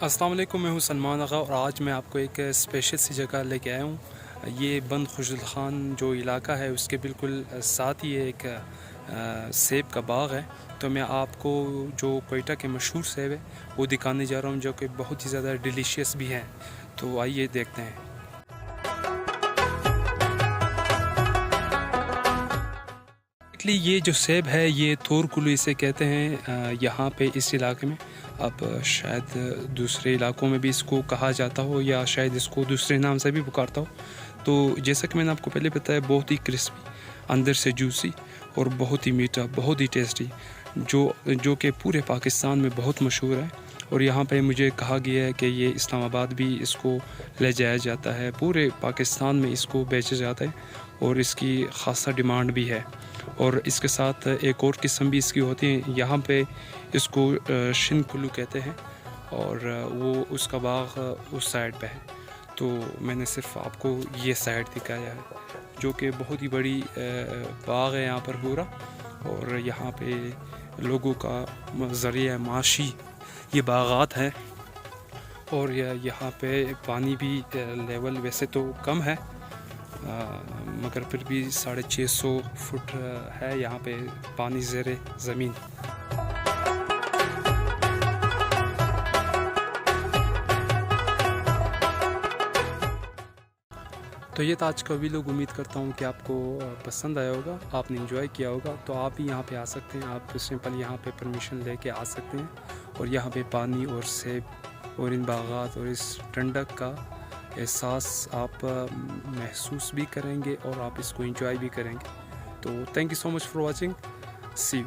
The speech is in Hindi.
अस्सलाम वालेकुम, मैं हूं सलमान आगा और आज मैं आपको एक स्पेशल सी जगह लेके आया हूं। ये बंद खुजल खान जो इलाका है उसके बिल्कुल साथ ही एक सेब का बाग है। तो मैं आपको जो कोयटा के मशहूर सेब है वो दिखाने जा रहा हूं, जो कि बहुत ही ज़्यादा डिलीशियस भी हैं। तो आइए देखते हैं। एक्चुअली ये जो सेब है ये थोरकुलू इसे कहते हैं यहाँ पे इस इलाके में। अब शायद दूसरे इलाकों में भी इसको कहा जाता हो या शायद इसको दूसरे नाम से भी पुकारता हो। तो जैसा कि मैंने आपको पहले बताया, बहुत ही क्रिस्पी, अंदर से जूसी और बहुत ही मीठा, बहुत ही टेस्टी, जो कि पूरे पाकिस्तान में बहुत मशहूर है। और यहाँ पे मुझे कहा गया है कि ये इस्लामाबाद भी इसको ले जाया जाता है, पूरे पाकिस्तान में इसको बेचा जाता है और इसकी ख़ासा डिमांड भी है। और इसके साथ एक और किस्म भी इसकी होती है, यहाँ पे इसको शिनकुलू कहते हैं और वो उसका बाग उस साइड पे है। तो मैंने सिर्फ आपको ये साइड दिखाया है, जो कि बहुत ही बड़ी बाग है यहाँ पर पूरा। और यहाँ पे लोगों का ज़रिया माशी ये बागात हैं। और यहाँ पे पानी भी लेवल वैसे तो कम है, मगर फिर भी 650 फुट है यहाँ पे पानी ज़ेरे ज़मीन। तो ये था आज का वीडियो। उम्मीद करता हूँ कि आपको पसंद आया होगा, आपने एंजॉय किया होगा। तो आप भी यहाँ पे आ सकते हैं, आप सिंपल यहाँ पे परमिशन लेके आ सकते हैं और यहाँ पे पानी और सेब और इन बागात और इस ठंडक का एहसास आप महसूस भी करेंगे और आप इसको एंजॉय भी करेंगे। तो thank you so much for watching, see you.